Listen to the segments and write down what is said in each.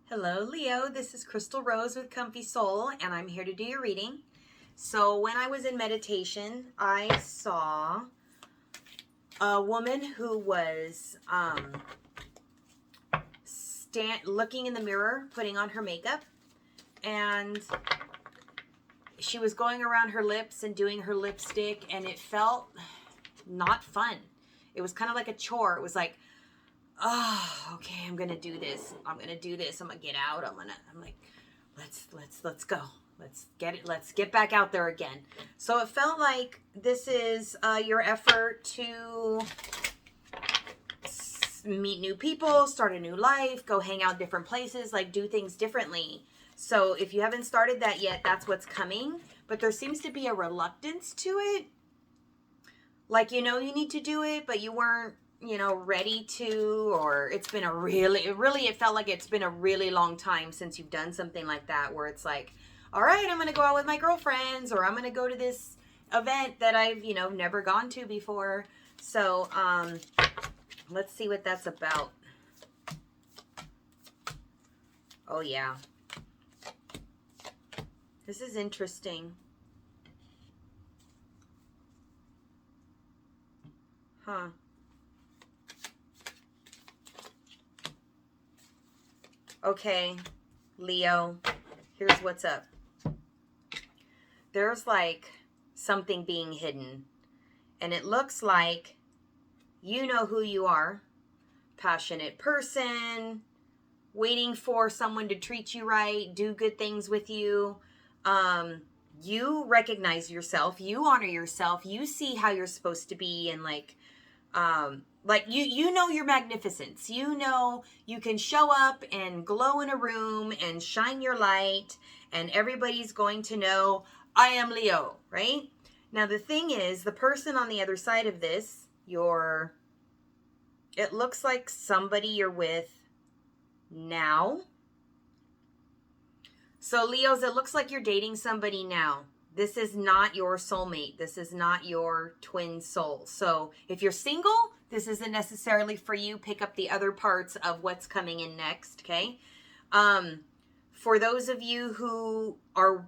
Hello, Leo. This is Crystal Rose with Comfy Soul, and I'm here to do your reading. So, when I was in meditation, I saw a woman who was looking in the mirror, putting on her makeup, and she was going around her lips and doing her lipstick, and it felt not fun. It was kind of like a chore. It was like, oh, okay, I'm gonna do this. I'm gonna get out. I'm like, let's go. Let's get back out there again. So it felt like this is your effort to meet new people, start a new life, go hang out different places, like do things differently. So if you haven't started that yet, that's what's coming. But there seems to be a reluctance to it. Like, you need to do it, but you weren't, ready to, or it felt like it's been a really long time since you've done something like that, where it's like, all right, I'm going to go out with my girlfriends, or I'm going to go to this event that I've, never gone to before. So, let's see what that's about. Oh, yeah. This is interesting. Huh. Okay, Leo, here's what's up. There's like something being hidden, and it looks like you know who you are. Passionate person, waiting for someone to treat you right, do good things with you. You recognize yourself, you honor yourself, you see how you're supposed to be, and like you know your magnificence. You know you can show up and glow in a room and shine your light, and everybody's going to know I am Leo, right? Now the thing is, the person on the other side of this, it looks like somebody you're with now. So Leos, it looks like you're dating somebody now. This is not your soulmate. This is not your twin soul. So if you're single, this isn't necessarily for you. Pick up the other parts of what's coming in next, okay? For those of you who are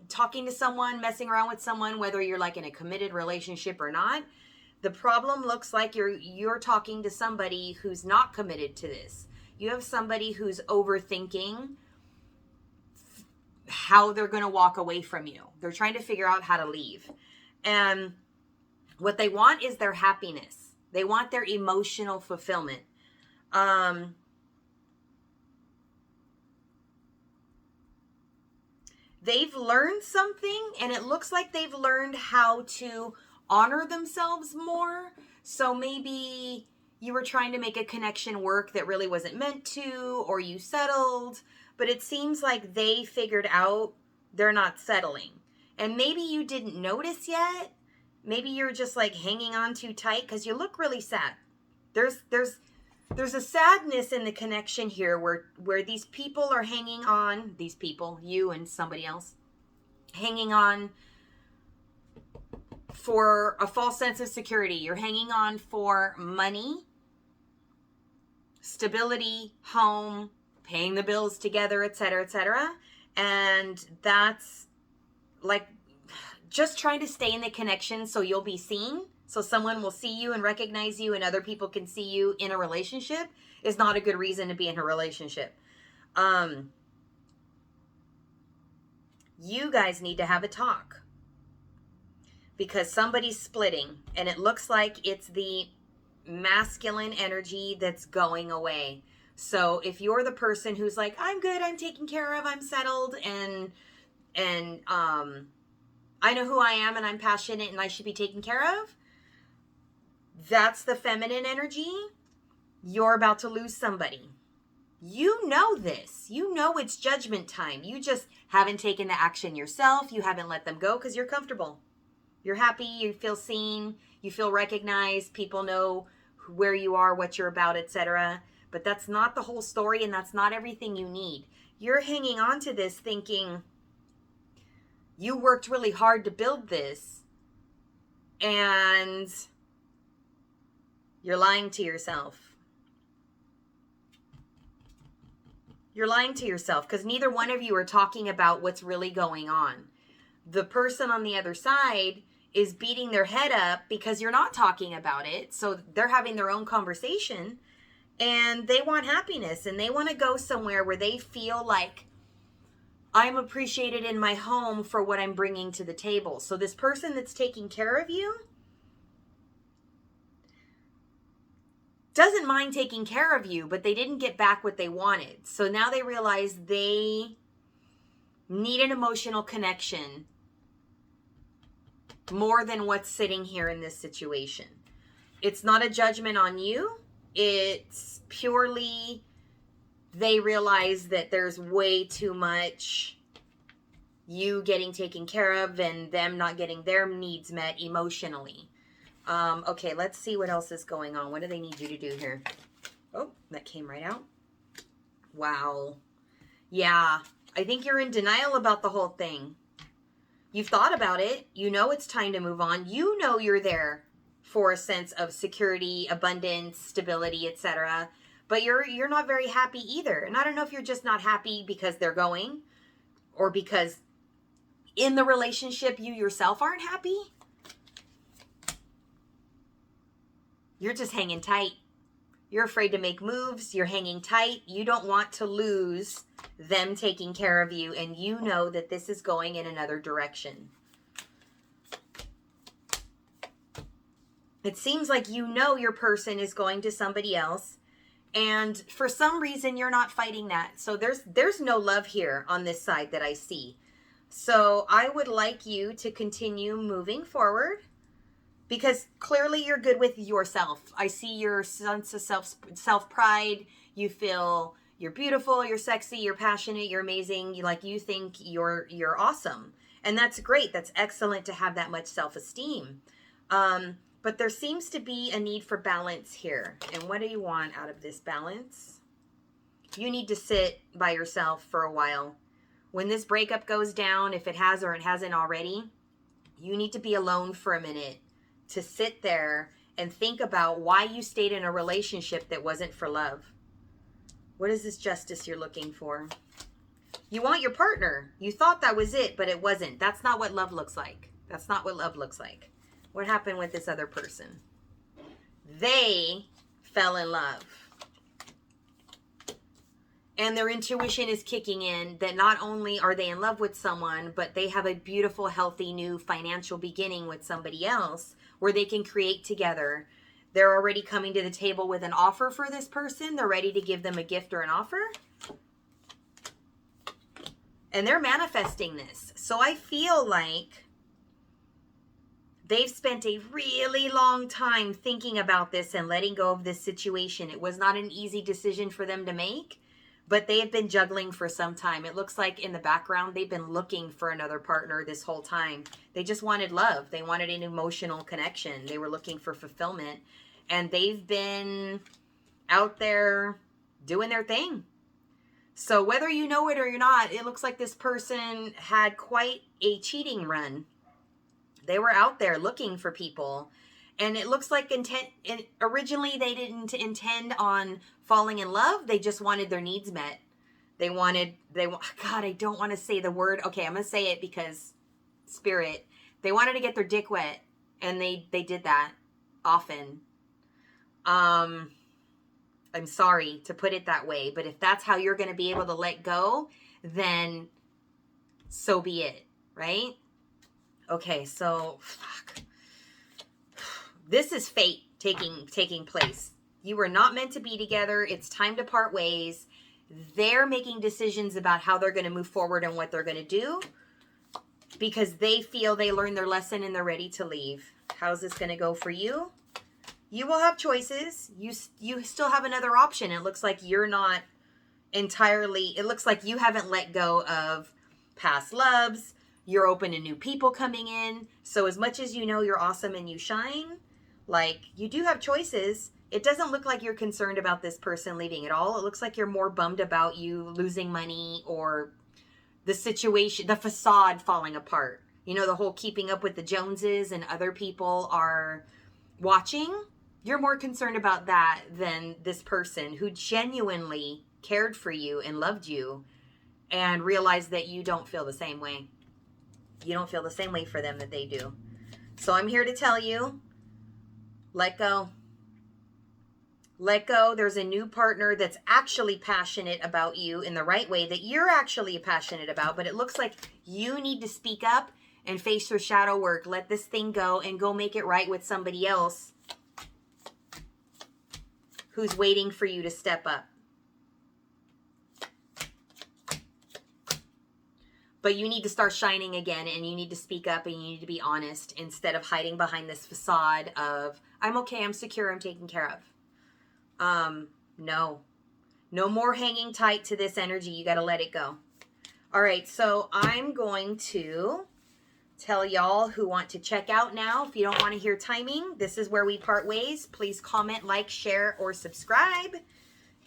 talking to someone, messing around with someone, whether you're like in a committed relationship or not, the problem looks like you're talking to somebody who's not committed to this. You have somebody who's overthinking how they're going to walk away from you. They're trying to figure out how to leave. And what they want is their happiness. They want their emotional fulfillment. They've learned something, and it looks like they've learned how to honor themselves more. So maybe you were trying to make a connection work that really wasn't meant to, or you settled, but it seems like they figured out they're not settling. And maybe you didn't notice yet. Maybe you're just like hanging on too tight because you look really sad. There's a sadness in the connection here where these people are hanging on, these people, you and somebody else, hanging on for a false sense of security. You're hanging on for money, stability, home, paying the bills together, etc., etc. And that's like just trying to stay in the connection so you'll be seen, so someone will see you and recognize you and other people can see you in a relationship is not a good reason to be in a relationship. You guys need to have a talk because somebody's splitting, and it looks like it's the masculine energy that's going away. So if you're the person who's like, I'm good, I'm taken care of, I'm settled, and I know who I am and I'm passionate and I should be taken care of, that's the feminine energy. You're about to lose somebody. You know this. You know it's judgment time. You just haven't taken the action yourself. You haven't let them go because you're comfortable. You're happy. You feel seen. You feel recognized. People know where you are, what you're about, etc. But that's not the whole story, and that's not everything you need. You're hanging on to this thinking you worked really hard to build this, and you're lying to yourself. You're lying to yourself because neither one of you are talking about what's really going on. The person on the other side is beating their head up because you're not talking about it. So they're having their own conversation and they want happiness and they want to go somewhere where they feel like I'm appreciated in my home for what I'm bringing to the table. So this person that's taking care of you doesn't mind taking care of you, but they didn't get back what they wanted. So now they realize they need an emotional connection more than what's sitting here in this situation. It's not a judgment on you. It's purely they realize that there's way too much you getting taken care of and them not getting their needs met emotionally. Okay, let's see what else is going on. What do they need you to do here? Oh, that came right out. Wow. Yeah, I think you're in denial about the whole thing. You've thought about it. You know it's time to move on. You know you're there for a sense of security, abundance, stability, etc. But you're not very happy either. And I don't know if you're just not happy because they're going or because in the relationship you yourself aren't happy. You're just hanging tight. You're afraid to make moves. You're hanging tight. You don't want to lose them taking care of you. And you know that this is going in another direction. It seems like you know your person is going to somebody else. And for some reason, you're not fighting that. So there's no love here on this side that I see. So I would like you to continue moving forward. Because clearly you're good with yourself. I see your sense of self-pride. You feel you're beautiful, you're sexy, you're passionate, you're amazing. You think you're awesome. And that's great. That's excellent to have that much self-esteem. But there seems to be a need for balance here. And what do you want out of this balance? You need to sit by yourself for a while. When this breakup goes down, if it has or it hasn't already, you need to be alone for a minute. To sit there and think about why you stayed in a relationship that wasn't for love. What is this justice you're looking for? You want your partner. You thought that was it, but it wasn't. That's not what love looks like. That's not what love looks like. What happened with this other person? They fell in love. And their intuition is kicking in that not only are they in love with someone, but they have a beautiful, healthy, new financial beginning with somebody else where they can create together. They're already coming to the table with an offer for this person. They're ready to give them a gift or an offer. And they're manifesting this. So I feel like they've spent a really long time thinking about this and letting go of this situation. It was not an easy decision for them to make. But they have been juggling for some time. It looks like in the background, they've been looking for another partner this whole time. They just wanted love. They wanted an emotional connection. They were looking for fulfillment. And they've been out there doing their thing. So whether you know it or you're not, it looks like this person had quite a cheating run. They were out there looking for people. And it looks like originally they didn't intend on falling in love. They just wanted their needs met. God, I don't want to say the word. Okay, I'm going to say it because spirit. They wanted to get their dick wet. And they did that often. I'm sorry to put it that way. But if that's how you're going to be able to let go, then so be it. Right? Okay, so fuck. This is fate taking place. You were not meant to be together. It's time to part ways. They're making decisions about how they're going to move forward and what they're going to do because they feel they learned their lesson and they're ready to leave. How's this going to go for you? You will have choices. You still have another option. It looks like you're not entirely, it looks like you haven't let go of past loves. You're open to new people coming in. So as much as you know you're awesome and you shine, like, you do have choices. It doesn't look like you're concerned about this person leaving at all. It looks like you're more bummed about you losing money or the situation, the facade falling apart. You know, the whole keeping up with the Joneses and other people are watching. You're more concerned about that than this person who genuinely cared for you and loved you, and realize that you don't feel the same way. You don't feel the same way for them that they do. So I'm here to tell you, let go. Let go. There's a new partner that's actually passionate about you in the right way, that you're actually passionate about, but it looks like you need to speak up and face your shadow work. Let this thing go and go make it right with somebody else who's waiting for you to step up. But you need to start shining again, and you need to speak up, and you need to be honest instead of hiding behind this facade of, I'm okay, I'm secure, I'm taken care of. No more hanging tight to this energy. You got to let it go. All right. So I'm going to tell y'all who want to check out now. If you don't want to hear timing, this is where we part ways. Please comment, like, share, or subscribe,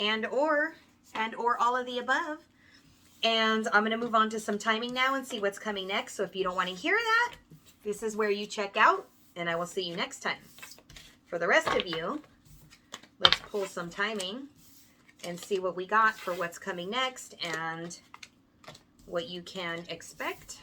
and or all of the above. And I'm going to move on to some timing now and see what's coming next. So if you don't want to hear that, this is where you check out, and I will see you next time. For the rest of you, let's pull some timing and see what we got for what's coming next and what you can expect.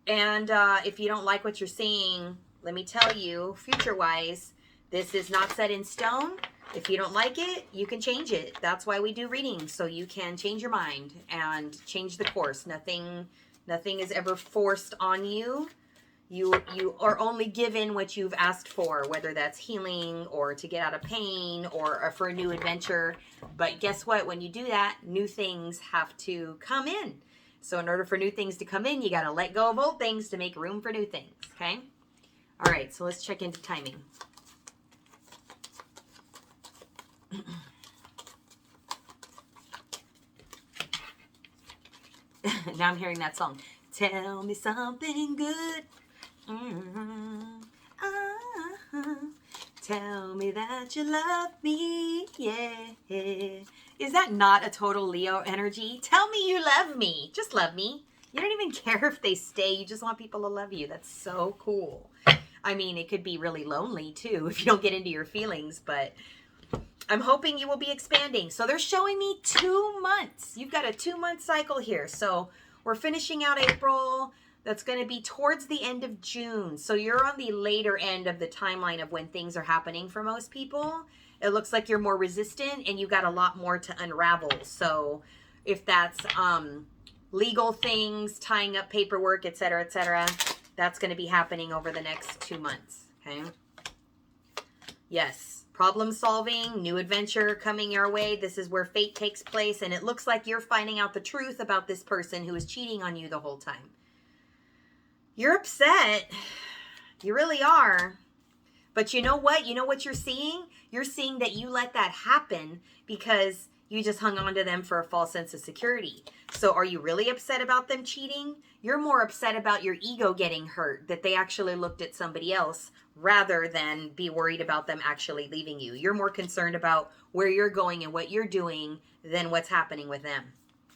And if you don't like what you're seeing, let me tell you, future-wise, this is not set in stone. If you don't like it, you can change it. That's why we do readings, so you can change your mind and change the course. Nothing is ever forced on you. You are only given what you've asked for, whether that's healing or to get out of pain or for a new adventure. But guess what? When you do that, new things have to come in. So in order for new things to come in, you got to let go of old things to make room for new things, okay? All right, so let's check into timing. Now I'm hearing that song. Tell me something good. Tell me that you love me, yeah. Is that not a total Leo energy? Tell me you love me. Just love me. You don't even care if they stay. You just want people to love you. That's so cool. I mean, it could be really lonely too if you don't get into your feelings, but I'm hoping you will be expanding. So they're showing me 2 months. You've got a 2-month cycle here. So we're finishing out April. That's going to be towards the end of June. So you're on the later end of the timeline of when things are happening for most people. It looks like you're more resistant and you've got a lot more to unravel. So if that's legal things, tying up paperwork, etc., that's going to be happening over the next 2 months. Okay. Yes. Problem solving, new adventure coming your way. This is where fate takes place. And it looks like you're finding out the truth about this person who is cheating on you the whole time. You're upset. You really are. But you know what? You know what you're seeing? You're seeing that you let that happen because you just hung on to them for a false sense of security. So are you really upset about them cheating? You're more upset about your ego getting hurt, that they actually looked at somebody else rather than be worried about them actually leaving you. You're more concerned about where you're going and what you're doing than what's happening with them.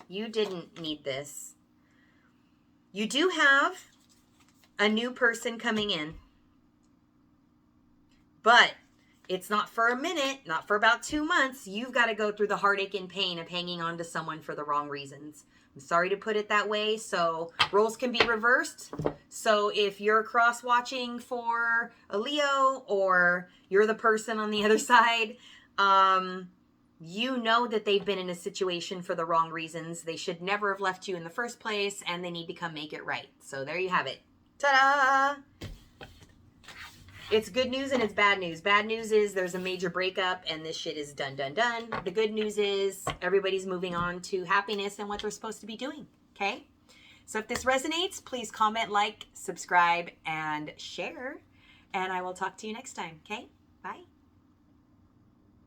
You didn't need this. You do have a new person coming in, but it's not for a minute, not for about 2 months. You've got to go through the heartache and pain of hanging on to someone for the wrong reasons. I'm sorry to put it that way. So roles can be reversed. So if you're cross-watching for a Leo or you're the person on the other side, you know that they've been in a situation for the wrong reasons. They should never have left you in the first place, and they need to come make it right. So there you have it. Ta-da! It's good news and it's bad news. Bad news is there's a major breakup and this shit is done. The good news is everybody's moving on to happiness and what they're supposed to be doing. Okay? So if this resonates, please comment, like, subscribe, and share. And I will talk to you next time. Okay? Bye.